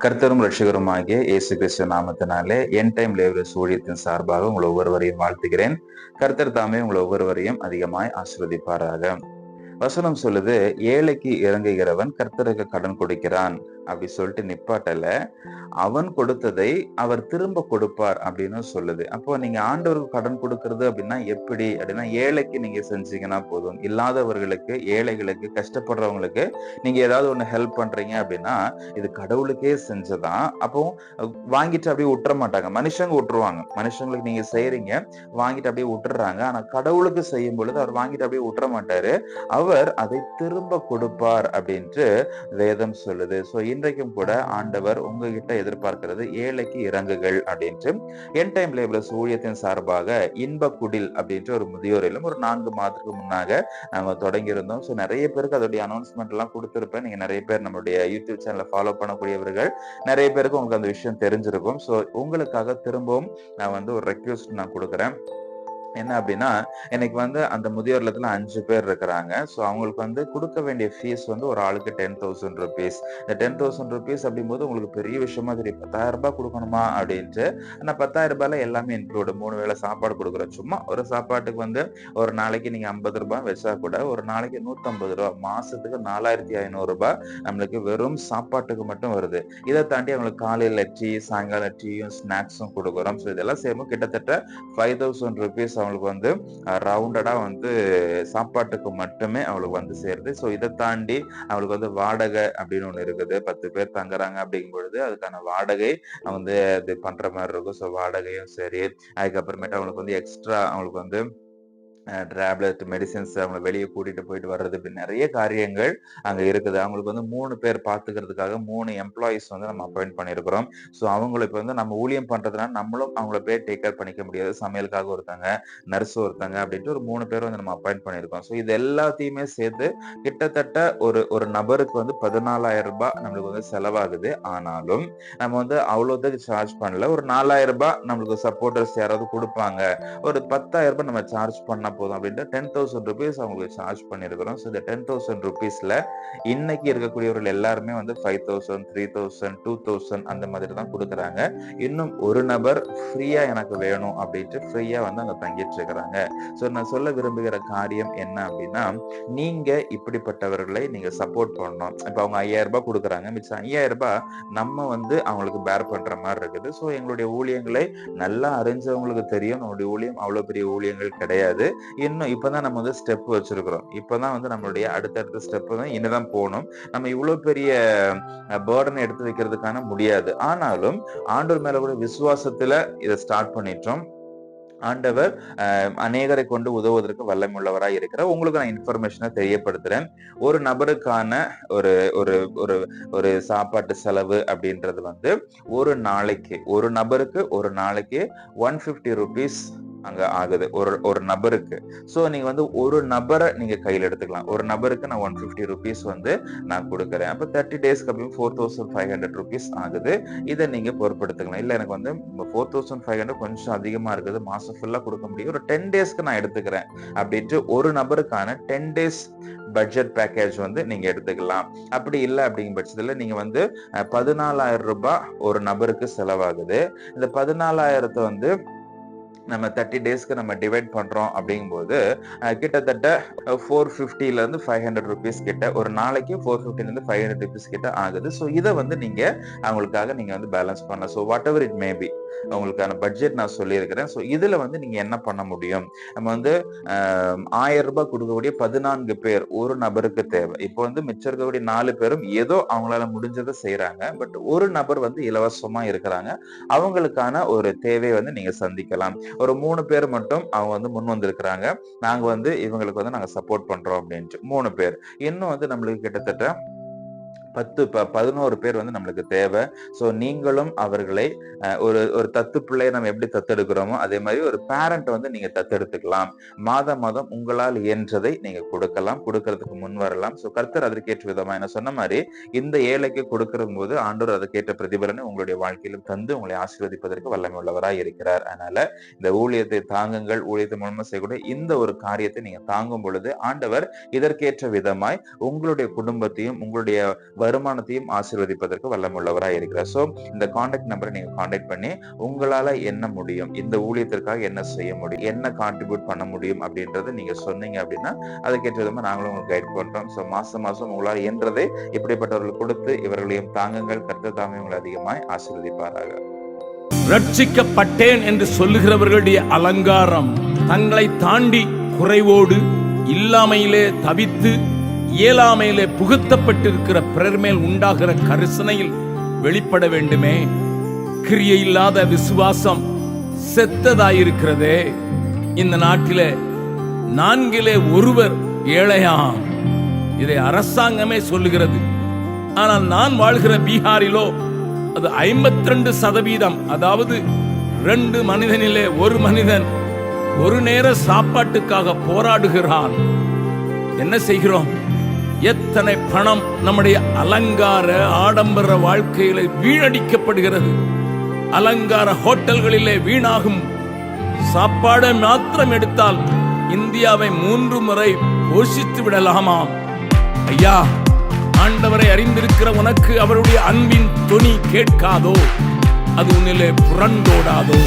கர்த்தரும் ரட்சகருமாகிய இயேசு கிறிஸ்து நாமத்தினாலே என் டைம் லேவரஸ் ஊழியத்தின் சார்பாக உங்களை ஒவ்வொருவரையும் வாழ்த்துகிறேன். கர்த்தர் தாமே உங்களை ஒவ்வொருவரையும் அதிகமாய் ஆசீர்வதிப்பாராக. வசனம் சொல்லுது, ஏழைக்கு இறங்குகிறவன் கர்த்தருக்கு கடன் கொடுக்கிறான் அப்படி சொல்லிட்டு நிப்பாட்டல, அவன் கொடுத்ததை அவர் திரும்ப கொடுப்பார் அப்படின்னு சொல்லுது. அப்போ நீங்க ஆண்டவருக்கு கடன் கொடுக்கறது அப்படின்னா எப்படி அப்படின்னா, ஏழைக்கு நீங்க செஞ்சீங்கன்னா போதும். இல்லாதவர்களுக்கு, ஏழைகளுக்கு, கஷ்டப்படுறவங்களுக்கு நீங்க ஏதாவது ஒண்ணு ஹெல்ப் பண்றீங்க அப்படின்னா இது கடவுளுக்கே செஞ்சதான். அப்போ வாங்கிட்டு அப்படியே விட்டுற மாட்டாங்க. மனுஷங்க விட்டுருவாங்க. மனுஷங்களுக்கு நீங்க செய்யறீங்க, வாங்கிட்டு அப்படியே விட்டுறாங்க. ஆனா கடவுளுக்கு செய்யும் பொழுது அவர் வாங்கிட்டு அப்படியே விட்டுற மாட்டாரு. அவர் அதை திரும்ப கொடுப்பார் அப்படின்ட்டு வேதம் சொல்லுது. சோ இன்றைக்கும் கூட ஆண்டவர் உங்ககிட்ட எதிர்பார்க்கிறது ஏழைக்கு இறங்குகள் அப்படின்ட்டு. என் டைம் லேபர்ஸ் ஊழியத்தின் சார்பாக இன்ப குடில் அப்படின்ற ஒரு முதியோர் இல்லம் ஒரு 4 மாதத்துக்கு முன்னாக நாங்க தொடங்கி இருந்தோம். ஸோ நிறைய பேருக்கு அதோடைய அனௌன்ஸ்மெண்ட் எல்லாம் கொடுத்திருப்பேன். நீங்க நிறைய பேர் நம்மளுடைய யூடியூப் சேனலை ஃபாலோ பண்ணக்கூடியவர்கள் நிறைய பேருக்கு உங்களுக்கு அந்த விஷயம் தெரிஞ்சிருக்கும். ஸோ உங்களுக்காக திரும்பவும் நான் ஒரு ரெக்வெஸ்ட் நான் கொடுக்குறேன். என்ன அப்படின்னா, எனக்கு அந்த முதியோர் இல்லத்துல 5 பேர் இருக்கிறாங்க. ஸோ அவங்களுக்கு கொடுக்க வேண்டிய ஃபீஸ் ஒரு ஆளுக்கு 10,000 ருபீஸ். இந்த 10,000 ருபீஸ் அப்படிங்கும்போது உங்களுக்கு பெரிய விஷயமா தெரியும். 10,000 ரூபாய் கொடுக்கணுமா அப்படின்ட்டு. ஆனா 10,000 ரூபாயில எல்லாமே இன்க்ளூடு. 3 வேளை சாப்பாடு கொடுக்குறோம். சும்மா ஒரு சாப்பாட்டுக்கு ஒரு நாளைக்கு நீங்க 50 ரூபாய் வச்சா கூட ஒரு நாளைக்கு 150 ரூபாய், மாசத்துக்கு 4,500 ரூபாய் நம்மளுக்கு வெறும் சாப்பாட்டுக்கு மட்டும் வருது. இதை தாண்டி அவங்களுக்கு காலையில டீ, சாயங்கால டீயும் ஸ்நாக்ஸும் கொடுக்குறோம். ஸோ இதெல்லாம் சேரும் கிட்டத்தட்ட 5,000 ருபீஸ் அவங்களுக்கு ரவுண்டடா சாப்பாட்டுக்கு மட்டுமே அவளுக்கு சேருது. ஸோ இதை தாண்டி அவளுக்கு வாடகை அப்படின்னு ஒண்ணு இருக்குது. 10 பேர் தங்குறாங்க அப்படிங்கும் பொழுது அதுக்கான வாடகை அது பண்ற மாதிரி இருக்கும். ஸோ வாடகையும் சரி, அதுக்கப்புறமேட்டு அவங்களுக்கு எக்ஸ்ட்ரா அவங்களுக்கு டேப்லெட், மெடிசின்ஸ் அவங்களை வெளியே கூட்டிட்டு போயிட்டு வர்றது, இப்படி நிறைய காரியங்கள் அங்க இருக்குது. அவங்களுக்கு 3 பேர் பாத்துக்கிறதுக்காக 3 எம்ப்ளாயிஸ் நம்ம அப்பாயிண்ட் பண்ணிருக்கிறோம். ஸோ அவங்களை இப்ப நம்ம ஊழியம் பண்றதுனால நம்மளும் அவங்கள போய் டேக் கேர் பண்ணிக்க முடியாது. சமையலுக்காக ஒருத்தங்க, நர்ஸ் ஒருத்தங்க அப்படின்ட்டு ஒரு 3 பேர் நம்ம அப்பாயிண்ட் பண்ணிருக்கோம். ஸோ இது எல்லாத்தையுமே சேர்த்து கிட்டத்தட்ட ஒரு நபருக்கு 14,000 ரூபாய் நம்மளுக்கு செலவாகுது. ஆனாலும் நம்ம அவ்வளவுக்கு சார்ஜ் பண்ணல. ஒரு 4,000 ரூபாய் நம்மளுக்கு சப்போர்ட்டர்ஸ் யாராவது கொடுப்பாங்க, ஒரு 10,000 ரூபாய் நம்ம சார்ஜ் பண்ண போதும் அப்படின்ட்டு 10,000 ருபீஸ் அவங்களுக்கு சார்ஜ் பண்ணிருக்கிறோம். ஸோ இந்த 10,000 ருபீஸ்ல இன்னைக்கு இருக்கக்கூடியவர்கள் எல்லாருமே 5,000, 3,000, 2,000 அந்த மாதிரி தான் கொடுக்குறாங்க. இன்னும் ஒரு நபர் ஃப்ரீயா எனக்கு வேணும் அப்படின்ட்டு ஃப்ரீயா அங்க தங்கிட்டு இருக்கிறாங்க. ஸோ நான் சொல்ல விரும்புகிற காரியம் என்ன அப்படின்னா, நீங்க இப்படிப்பட்டவர்களை நீங்க சப்போர்ட் பண்ணணும். இப்ப அவங்க 5,000 ரூபாய் கொடுக்குறாங்க, மிச்சம் 5,000 ரூபாய் நம்ம அவங்களுக்கு பேர் பண்ற மாதிரி இருக்குது. ஸோ எங்களுடைய ஊழியங்களை நல்லா அறிஞ்சவங்களுக்கு தெரியும், நம்மளுடைய ஊழியம் அவ்வளவு பெரிய ஊழியங்கள் கிடையாது. இன்னும் இப்பதான் நம்ம ஸ்டெப் வச்சிருக்கிறோம். இப்பதான் நம்மளுடைய அடுத்தடுத்த ஸ்டெப் இனிதான் போகணும். நம்ம இவ்வளவு பெரிய பேர்டன் எடுத்து வைக்கிறதுக்கான முடியாது. ஆனாலும் ஆண்டவர் மேல கூட விசுவாசத்துல இதை ஸ்டார்ட் பண்ணிட்டோம். ஆண்டவர் அநேகரை கொண்டு உதவுவதற்கு வல்லமுள்ளவராய் இருக்கிறார். உங்களுக்கு நான் இன்ஃபர்மேஷனை தெரியப்படுத்துறேன். ஒரு நபருக்கான ஒரு ஒரு ஒரு ஒரு சாப்பாட்டு செலவு அப்படின்றது ஒரு நபருக்கு ஒரு நாளைக்கு 150 ருபீஸ் அங்க ஆகுது ஒரு நபருக்கு. சோ நீங்க ஒரு நபரை நீங்க கையில எடுத்துக்கலாம். ஒரு நபருக்கு நான் 150 ருபீஸ் நான் கொடுக்குறேன். அப்ப 30 டேஸ்க்கு அப்படி 4,500 ருபீஸ் ஆகுது. இதை நீங்க பொறுப்படுத்துக்கலாம். இல்ல எனக்கு 4,500 கொஞ்சம் அதிகமா இருக்குது, மாசம் ஃபுல்லா கொடுக்க முடியும், ஒரு 10 டேஸ்க்கு நான் எடுத்துக்கிறேன் அப்படின்ட்டு ஒரு நபருக்கான 10 டேஸ் பட்ஜெட் பேக்கேஜ் நீங்க எடுத்துக்கலாம். அப்படி இல்லை அப்படிங்கிற பட்சத்துல நீங்க 14,000 ரூபாய் ஒரு நபருக்கு செலவாகுது. இந்த 14,000 நம்ம 30 டேஸ்க்கு நம்ம டிவைட் பண்றோம் அப்படிங்கும்போது கிட்டத்தட்ட 450ல இருந்து 500 ருபீஸ் கிட்ட ஒரு நாளைக்கு 450ல இருந்து 500 ருபீஸ் கிட்ட ஆகுது. ஸோ இதை நீங்க அவங்களுக்காக நீங்க பேலன்ஸ் பண்ணலாம். So what ever it may be உங்களுக்கான பட்ஜெட் நான் சொல்லியிருக்கிறேன். ஸோ இதுல நீங்க என்ன பண்ண முடியும்? நம்ம 1,000 ரூபாய் கொடுக்கக்கூடிய 14 பேர் ஒரு நபருக்கு தேவை. இப்போ மிச்சம் இருக்கக்கூடிய 4 பேரும் ஏதோ அவங்களால முடிஞ்சதை செய்யறாங்க. பட் ஒரு நபர் இலவசமா இருக்கிறாங்க. அவங்களுக்கான ஒரு தேவையை நீங்க சந்திக்கலாம். ஒரு 3 பேர் மட்டும் அவங்க முன் வந்திருக்கிறாங்க. நாங்க இவங்களுக்கு நாங்க சப்போர்ட் பண்றோம் அப்படின்ட்டு 3 பேர். இன்னும் நம்மளுக்கு கிட்டத்தட்ட 11 பேர் நம்மளுக்கு தேவை. சோ நீங்களும் அவர்களை ஒரு தத்து பிள்ளையை நம்ம எப்படி தத்தெடுக்கிறோமோ அதே மாதிரி ஒரு பேரண்ட் நீங்க தத்தெடுத்துக்கலாம். மாதம் உங்களால் இயன்றதை நீங்க கொடுக்கறதுக்கு முன் வரலாம். சோ கர்த்தர் அதற்கேற்ற விதமா என்ன சொன்ன மாதிரி இந்த ஏழைக்கு கொடுக்கிற போது ஆண்டவர் அதற்கேற்ற பிரதிபலனை உங்களுடைய வாழ்க்கையிலும் தந்து உங்களை ஆசீர்வதிப்பதற்கு வல்லமை உள்ளவராய் இருக்கிறார். அதனால இந்த ஊழியத்தை தாங்குங்கள். ஊழியத்தை மூலமா செய்யக்கூடிய இந்த ஒரு காரியத்தை நீங்க தாங்கும் பொழுது ஆண்டவர் இதற்கேற்ற விதமாய் உங்களுடைய குடும்பத்தையும் உங்களுடைய வருமானத்தையும் ஆசீர்வதிப்பதற்கு வல்லமுள்ளவராய் இருக்கிறார். சோ இந்த கான்டாக்ட் நம்பரை நீங்க கான்டாக்ட் பண்ணி உங்களால என்ன முடியும், இந்த ஊழியத்திற்காக என்ன செய்ய முடியும், என்ன கான்ட்ரிபியூட் பண்ண முடியும் அப்படின்றத நீங்க சொன்னீங்க அப்படின்னா அதுக்கேற்ற விதமா நாங்களும் உங்களுக்கு கைட் பண்றோம். சோ மாசம் உங்களால் இயன்றதை இப்படிப்பட்டவர்கள் கொடுத்து இவர்களையும் தாங்குங்கள். கர்த்தர் தாமே உங்களை அதிகமாய் ஆசீர்வதிப்பாராக. ரட்சிக்கப்பட்டேன் என்று சொல்லுகிறவர்களுடைய அலங்காரம் தங்களை தாண்டி குறைவோடு இல்லாமையிலே தவித்து இயலாமையிலே புகுத்தப்பட்டிருக்கிற பிறர் மேல் உண்டாகிற கரிசனையில் வெளிப்பட வேண்டுமே. கிரியை இல்லாத விசுவாசம் செத்ததாயிருக்கிறதே. இந்த நாட்டிலே 4 ஒருவர் ஏழையாம். இதை அரசாங்கமே சொல்லுகிறது. ஆனால் நான் வாழ்கிற பீகாரிலோ அது 52%. அதாவது 2 மனிதனிலே 1 மனிதன் ஒரு நேர சாப்பாட்டுக்காக போராடுகிறான். என்ன செய்கிறோம்? எத்தனை பணம் நம்முடைய அலங்கார ஆடம்பர வாழ்க்கையில வீணடிக்கப்படுகிறது. அலங்கார ஹோட்டல்களிலே வீணாகும் சாப்பாடை மாத்திரம் எடுத்தால் இந்தியாவை 3 முறை போஷித்து விடலாமாம். ஐயா, ஆண்டவரை அறிந்திருக்கிற உனக்கு அவருடைய அன்பின் தொனி கேட்காதோ? அது உன்னிலே புரண்டோடாதோ?